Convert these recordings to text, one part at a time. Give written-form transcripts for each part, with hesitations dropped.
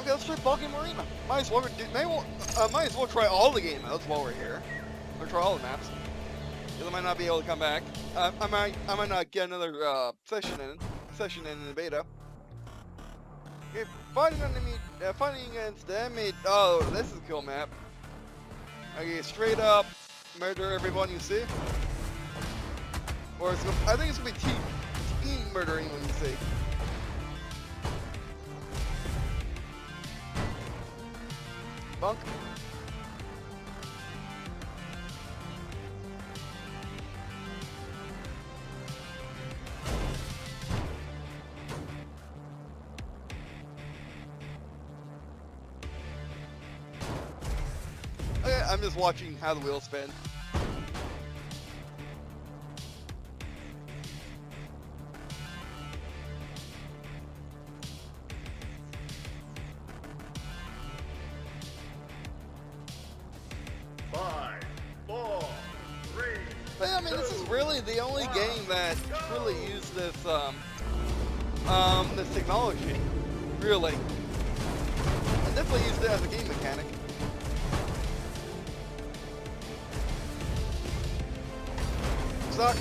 Okay, let's try Ballgame Arena. Might as well try all the game modes while we're here. Or try all the maps. Because I might not be able to come back. I might not get another session in the beta. Okay, fighting against the enemy. Oh, this is a cool map. Okay, straight up murder everyone you see. Or I think it's gonna be team murdering when you see. Bunk. Okay, I'm just watching how the wheels spin. But, I mean, this is really the only game that really used this, this technology. Really. I definitely used it as a game mechanic. Suck.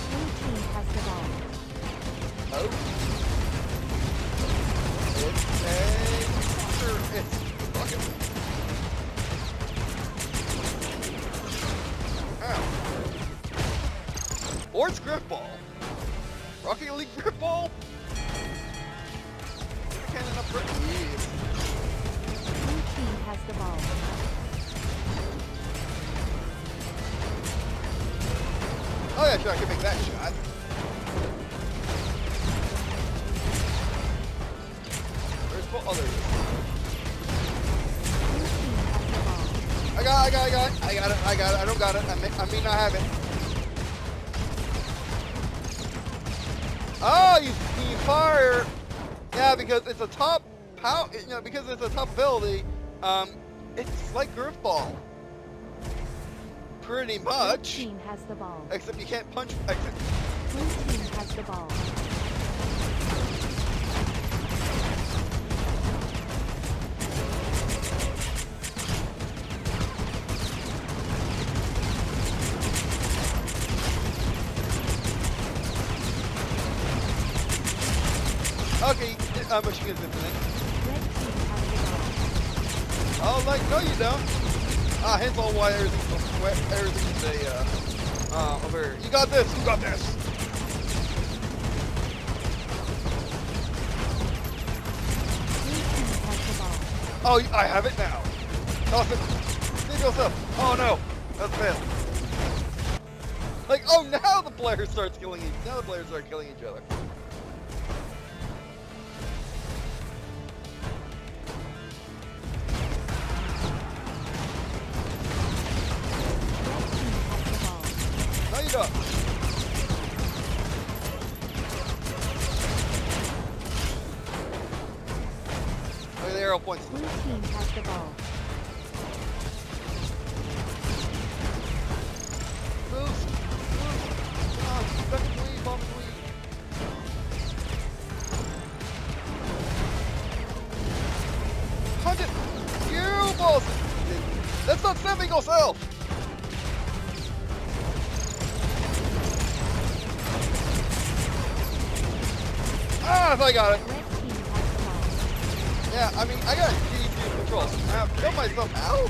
Oh. It's fucking. Ow. Or it's Griffball. Rocket League Griffball? Cannon up for yeah. Blue team has the ball. Oh yeah, sure, I can make that shot. Where's the ball? Oh, there it is. Blue team has the ball. I got it. I don't got it. I mean, I have it. Oh, you fire. Yeah, because it's a top power. You know, because it's a top ability. It's like Griffball. Pretty much. Blue team has the ball. Except you can't punch. Blue team has the ball. Okay, but you get infinite. Red team has the ball. Oh, like, no you don't. Hence all why everything's over here. You got this, Blue team has the ball. Oh, I have it now. Toss it. Save yourself. Oh no, that's fail. Like, oh, now the players start killing each other. No, you don't. Okay, the arrow points. Blue team has the ball. Move. Come on, back and lead, bomb and lead. Punch it! You balls! That's not saving yourself! Ah, I got it. Red team has the ball. Yeah, I mean, I got G2 controls. I've killed myself. Ow!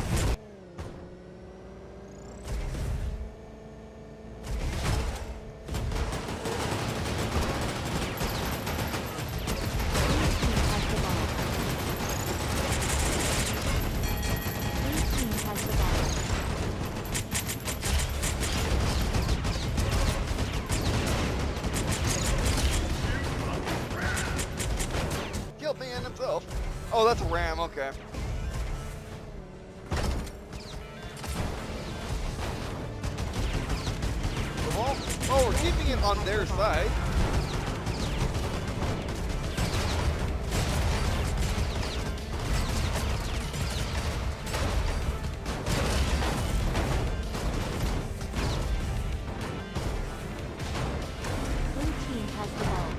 Blue team has the ball. Killed me and himself. Oh, that's a ram, okay. Oh, we're keeping it on their side. Blue team has the ball.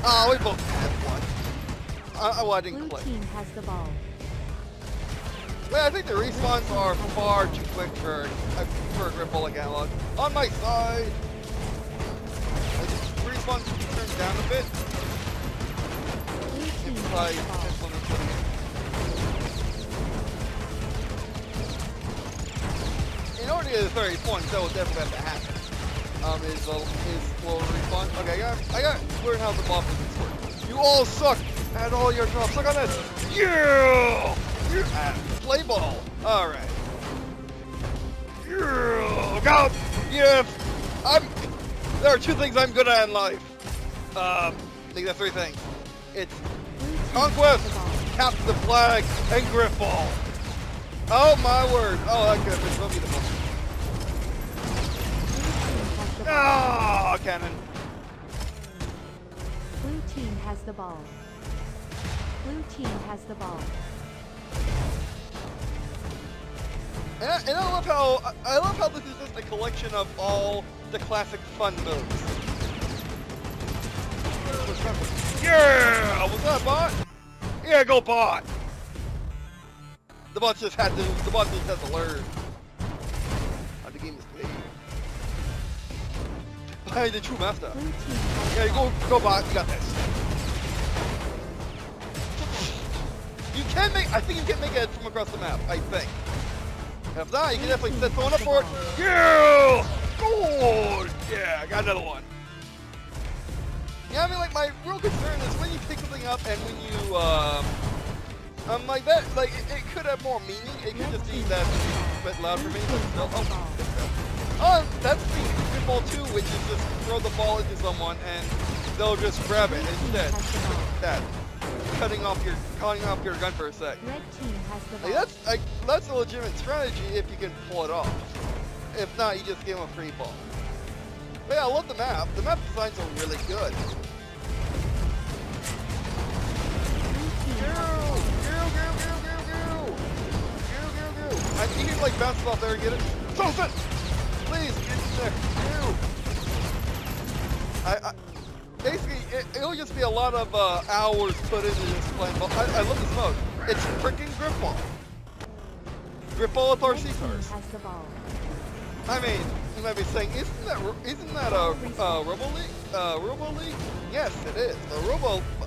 Oh, we both had one. Well, I didn't Blue click. team has the ball. Wait, I think the respawns are far too quick for a Griffball like analog. On my side! Like, respawn turns down a bit. Blue team It's has like, the ball. this one is putting it. In order to get to 30 points, that will definitely have to happen. Is lower respawn. Okay, I got learn how the buff works. You all suck at all your jobs. Suck on this! Yeah! You're at play ball. Alright. Yeah! Go! Yeah! There are two things I'm good at in life. I think that's three things. It's Blue team Conquest, has the ball. capture the flag, and Griffball. Oh my word! Oh, that could have been so beautiful. Ah, cannon. Blue team has the ball. Blue team has the ball. And I love how this is just a collection of all the classic fun moves. Yeah, was that a bot? Yeah, go bot. The bot just had to learn how the game is played. By the true master. Blue team has Yeah, the you ball. go bot. You got this. You can make. I think you can make it from across the map. I think. If not, you can definitely set someone up for it. Yeah! Gold! Yeah, I got another one. Yeah, I mean, like, my real concern is when you pick something up and when you, like that, like, it could have more meaning. It could just be that it's a bit loud for me, but still. Oh, that's the Giffball 2, which is just throw the ball into someone and they'll just grab it instead. That. Cutting off your gun for a sec. Red team has the ball. Like, that's a legitimate strategy if you can pull it off. If not, you just give them a free ball. But yeah, I love the map. The map designs are really good. I think you can like bounce off there and get it. Toast! Please get in there. Basically, it'll just be a lot of hours put into this playing ball. I love this mode. It's freaking Griffball. Griffball with RC cars. Has the ball. I mean, you might be saying, isn't that a Robo League? Robo League? Yes, it is.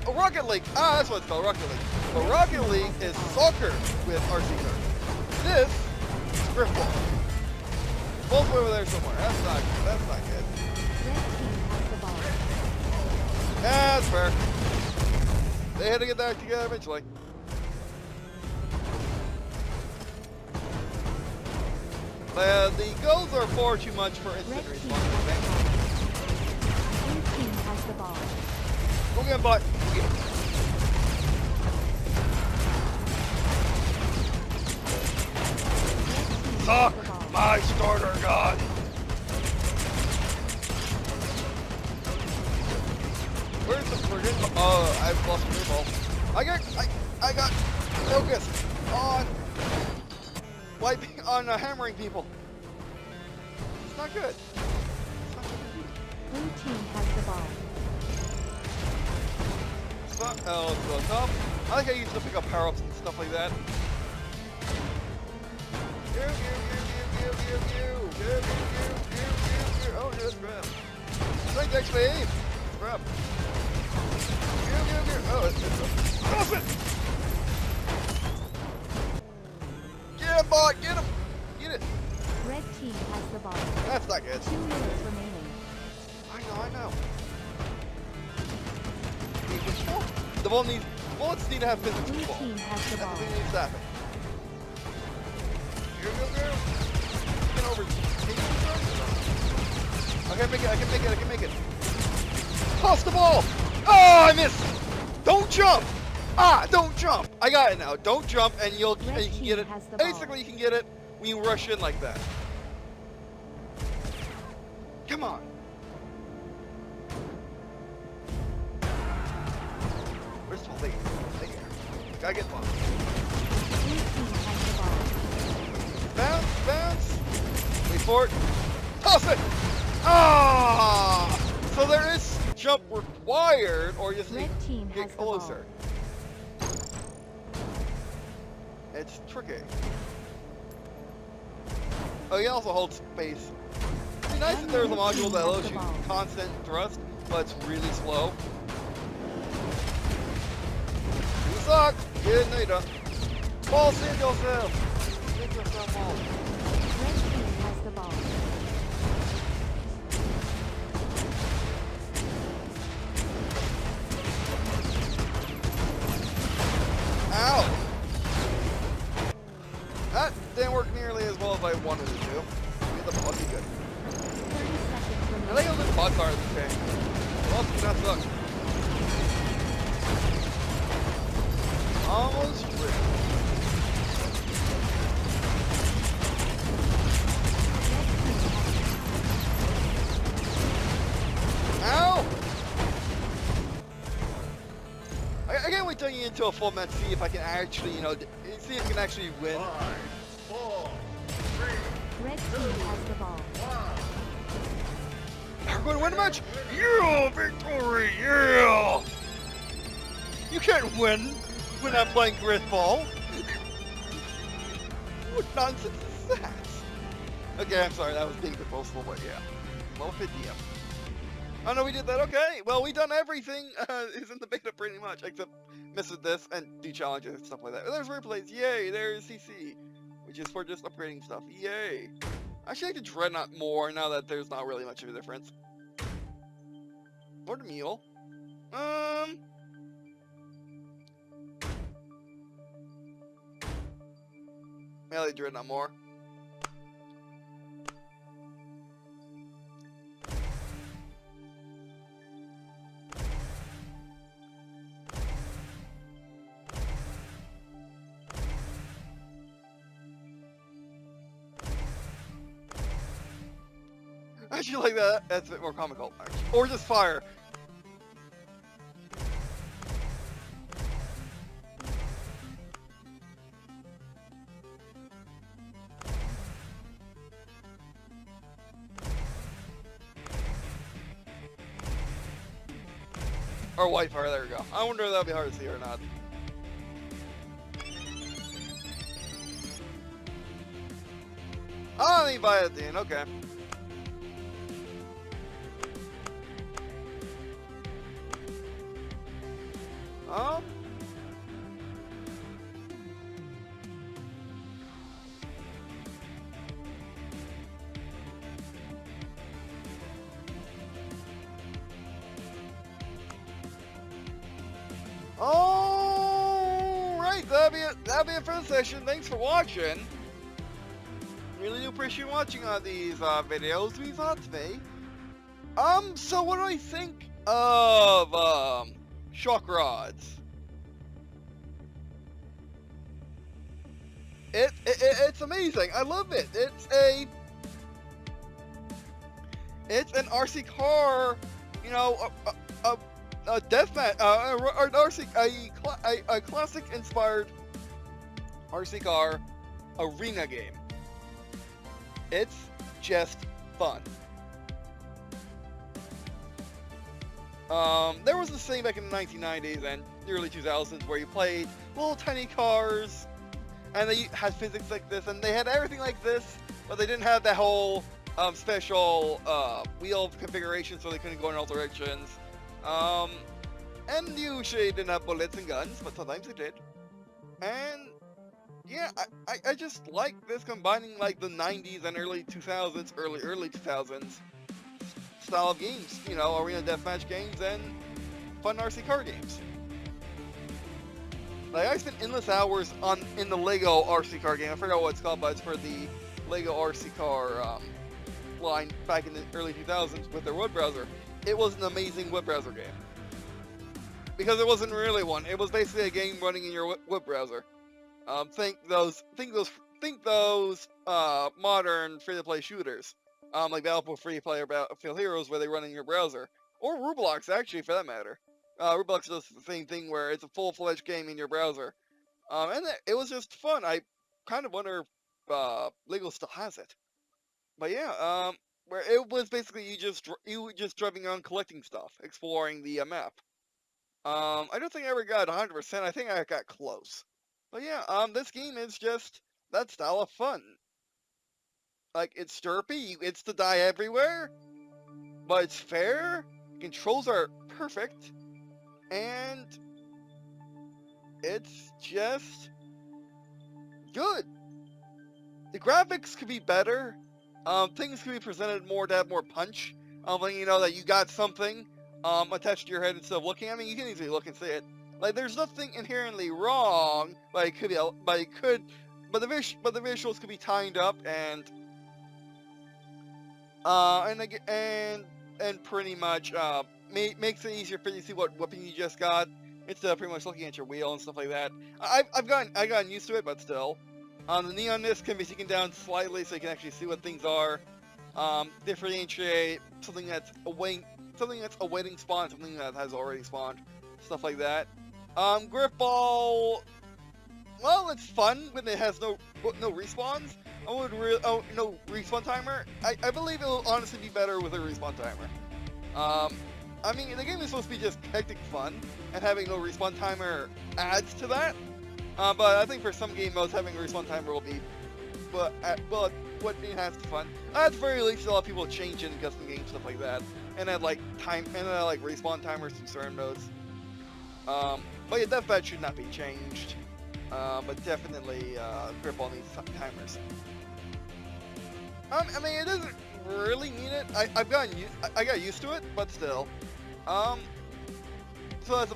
Rocket League. Ah, that's what it's called, Rocket League. But Rocket League is soccer with RC cars. This is Griffball. Both over there somewhere. That's not good. Red team has the ball. Yeah, that's fair. They had to get that together eventually. The goals are far too much for instant Red team respawn. has the ball. Blue team has the ball. Go get him, bot. Suck my starter gun. Where's the friggin'? Oh, I've lost my ball. I got focused on wiping on hammering people. It's not good. It's not good. Blue team has the ball. It's not. Oh, it's so tough. I like how you used to pick up power-ups and stuff like that. Oh, just grab. Strength XP. Grab. Oh, it's awesome. Get him, bot. Get him. Get it. Red team has the ball. That's not good. 2 minutes remaining. I know. The bullets need to have physics Blue control. team has the That's ball. the thing that needs to happen. Get over. I can make it. Toss the ball! Oh, I missed! Don't jump! Don't jump! I got it now. Don't jump and you can get it. Has the ball. Basically, you can get it when you rush in like that. Come on. Where's the ball? Take it. Gotta get the ball. Blue team has the ball. Bounce. Wait for it. Toss it! So there is jump required, or just Red team has get the ball. closer. It's tricky. Oh, you also hold space. It'd be nice if there was a module that allows you constant thrust, but it's really slow. You suck! Yeah, no you don't. Ball, send yourself! Send yourself ball. Red team has the ball. Ow! That didn't work nearly as well as I wanted it to. Get the ball, be good. 30 seconds I think I'll just bots are in this game. Well, that sucks. Almost ripped. Ow! I can't wait till you get into a full match, see if I can actually, see if I can actually win. 5, 4, 3, Red team has the ball. We're going to win the match? Yeah, victory, yeah! You can't win when I'm playing Griffball. What nonsense is that? Okay, I'm sorry, that was being boastful, but yeah. Well, 50 yeah. Oh no, we did that, okay. Well, we done everything is in the beta pretty much, except miss with this and do challenges and stuff like that. There's replays, yay, there's CC, which is for just upgrading stuff, yay. I actually like the Dreadnought more now that there's not really much of a difference. Or the Mule. I like Dreadnought more. I actually like that. That's a bit more comical. Or just fire. Or white fire, there we go. I wonder if that'll be hard to see or not. Oh, they buy it then, okay. Alright, that'll be it for the session. Thanks for watching. Really do appreciate watching on these videos. We thought today. So what do I think of ShockRods? It's amazing. I love it. It's an RC car, a deathmatch, or an a classic inspired RC car arena game. It's just fun. There was this thing back in the 1990s and the early 2000s where you played little tiny cars, and they had physics like this, and they had everything like this, but they didn't have that whole special wheel configuration, so they couldn't go in all directions. And usually didn't have bullets and guns, but sometimes it did. And yeah, I just like this combining like the 90s and early 2000s, early 2000s style of games. Arena deathmatch games and fun RC car games. Like, I spent endless hours in the Lego RC car game. I forgot what it's called, but it's for the Lego RC car line back in the early 2000s with their web browser. It was an amazing web browser game. Because it wasn't really one. It was basically a game running in your web browser. Think those modern free-to-play shooters, like Battlefield Free-to-Play or Battlefield Heroes, where they run in your browser, or Roblox, actually, for that matter. Roblox does the same thing, where it's a full-fledged game in your browser, and it was just fun. I kind of wonder if Lego still has it, but yeah. where it was basically you were just driving around collecting stuff, exploring the map. I don't think I ever got 100%. I think I got close. But yeah, this game is just that style of fun. Like, it's derpy, it's to die everywhere, but it's fair, controls are perfect, and it's just good. The graphics could be better. Things could be presented more to have more punch. Letting you know that you got something attached to your head instead of looking. I mean, you can easily look and see it. Like, there's nothing inherently wrong, but it could be, but the visuals could be tightened up and pretty much makes it easier for you to see what weapon you just got instead of pretty much looking at your wheel and stuff like that. I've gotten used to it, but still. The neon mist can be taken down slightly so you can actually see what things are. Differentiate something that's awaiting spawn, something that has already spawned, stuff like that. Griffball, well, it's fun when it has no respawns. No respawn timer. I believe it'll honestly be better with a respawn timer. I mean, the game is supposed to be just hectic fun, and having no respawn timer adds to that. But I think for some game modes, having a respawn timer will be, what enhances the fun. At the very least, a lot of people change in custom games, stuff like that, and add like respawn timers to certain modes. But yeah, that should not be changed. But definitely, Griffball needs timers. I mean, it doesn't really need it. I got used to it, but still. So that's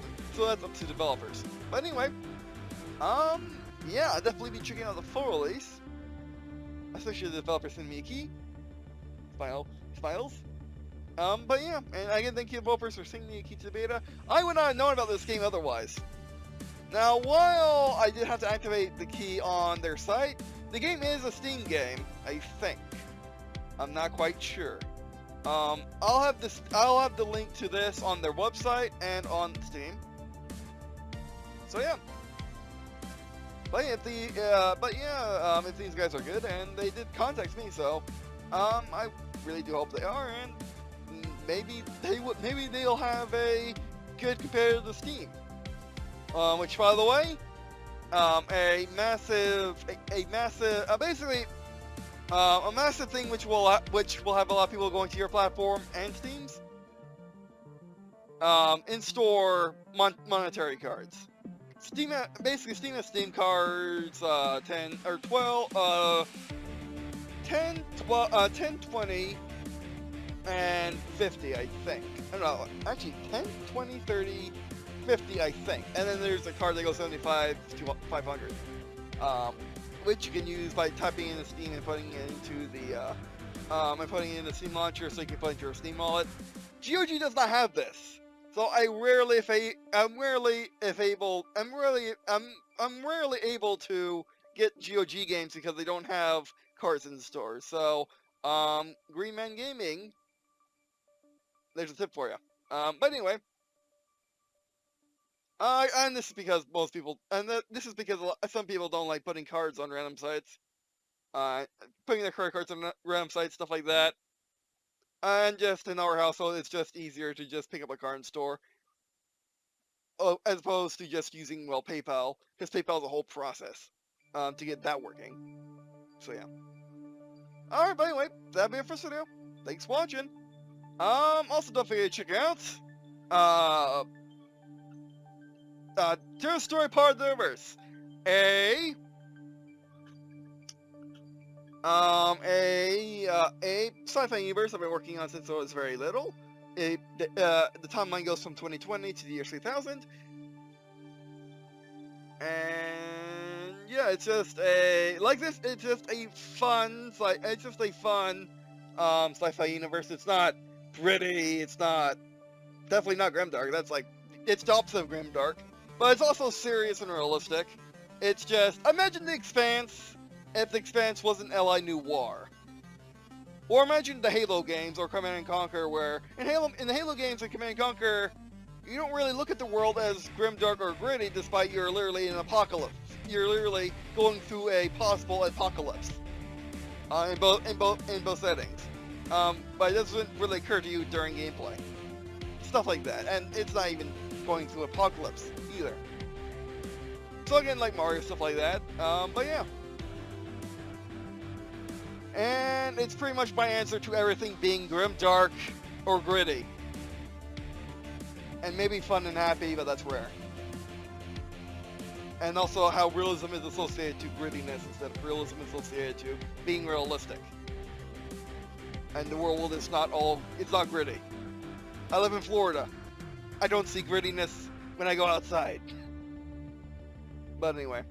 up to developers. But anyway, yeah, I'll definitely be checking out the full release, especially the developer send me a key. Smiles. But yeah, and again, thank you developers for sending me a key to the beta. I would not have known about this game otherwise. Now, while I did have to activate the key on their site, the game is a Steam game, I think. I'm not quite sure. I'll have the link to this on their website and on Steam. So yeah. But yeah, if these guys are good, and they did contact me, so I really do hope they are, and maybe they'll have a good competitor to Steam. Which, by the way, a massive thing which will have a lot of people going to your platform and Steam's. In-store monetary cards. Steam has Steam cards, 10 or 12, 10, 20, and 50, I think. I don't know, actually 10, 20, 30, 50, I think. And then there's a card that goes 75 to 500, which you can use by typing in the Steam and putting it into the Steam launcher, so you can put it into your Steam wallet. GOG does not have this, so I'm rarely able to get GOG games because they don't have cards in the store. So, Green Man Gaming, there's a tip for you. But anyway. And this is because this is because some people don't like putting cards on random sites. Putting their credit cards on random sites, stuff like that. And just in our household, it's just easier to just pick up a card in store. As opposed to just using, well, PayPal. Because PayPal is a whole process to get that working. So yeah. Alright, but anyway, that'll be it for this video. Thanks for watching. Also don't forget to check out True Story Part of the Universe. A sci-fi universe I've been working on since I was very little. The timeline goes from 2020 to the year 3000. And yeah, it's just a fun sci-fi universe. It's not pretty, it's not definitely not grimdark. It's the opposite of grimdark. But it's also serious and realistic. It's just, imagine The Expanse if The Expanse wasn't L.I. Noir. Or imagine the Halo games or Command & Conquer, where in the Halo games and Command & Conquer, you don't really look at the world as grimdark or gritty, despite you're literally in an apocalypse. You're literally going through a possible apocalypse in both settings. but it doesn't really occur to you during gameplay. Stuff like that, and it's not even going through Apocalypse either. So again, like Mario, stuff like that, but yeah. And it's pretty much my answer to everything being grim, dark, or gritty. And maybe fun and happy, but that's rare. And also how realism is associated to grittiness instead of realism associated to being realistic. And the world is not all, it's not gritty. I live in Florida. I don't see grittiness when I go outside. But anyway.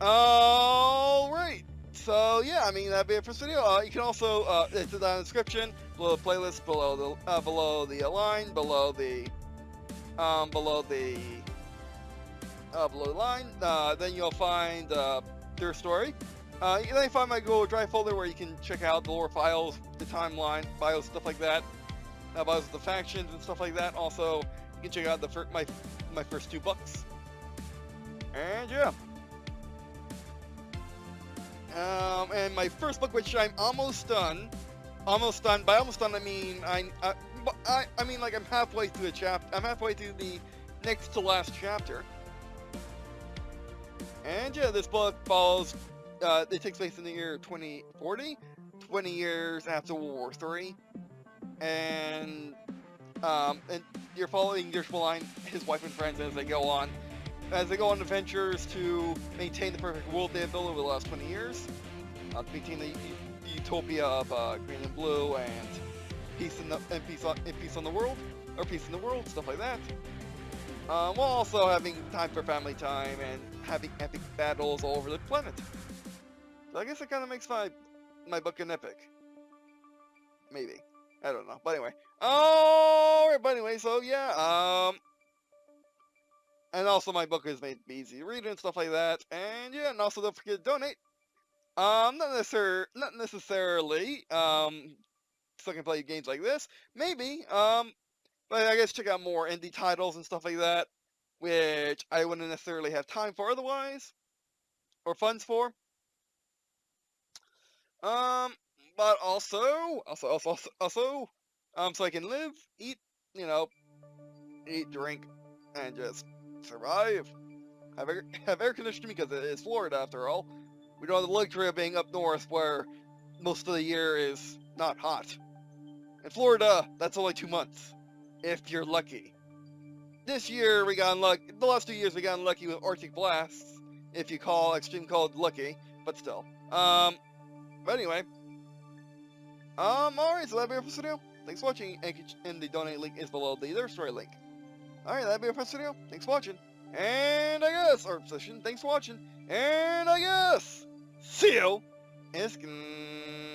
Alright. So yeah, I mean, that'd be it for this video. You can also, it's in the description, below the playlist, below the line, below the line. Then you'll find their story. You can find my Google Drive folder where you can check out the lore files, the timeline, bios, stuff like that. Bios of the factions and stuff like that. Also, you can check out the my first 2 books. And yeah. And my first book, which I'm almost done. Almost done. By almost done, I mean I mean like I'm halfway through the chapter. I'm halfway through the next to last chapter. And yeah, this book follows. It takes place in the year 2040, 20 years after World War III, and you're following Giffball, his wife and friends as they go on adventures to maintain the perfect world they have built over the last 20 years, maintain the utopia of Green and Blue and peace on the world, or peace in the world, stuff like that. While also having time for family time and having epic battles all over the planet. So I guess it kind of makes my book an epic. Maybe. I don't know. But anyway. Alright, but anyway, so yeah, and also my book is made to be easy to read and stuff like that. And yeah, and also don't forget to donate. Not necessarily, so I can play games like this. Maybe, but I guess check out more indie titles and stuff like that, which I wouldn't necessarily have time for otherwise, or funds for. But also, so I can live, eat, drink, and just survive. Have air conditioning because it is Florida after all. We don't have the luxury of being up north where most of the year is not hot. In Florida, that's only 2 months, if you're lucky. This year we got unlucky. The last 2 years we got unlucky with Arctic blasts, if you call extreme cold lucky, but still. But anyway. Alright, so that'll be it for this video. Thanks for watching, and the donate link is below the other story link. Alright, that'll be it for this video. Thanks for watching. And I guess, or position, thanks for watching. And I guess, see you in the skin.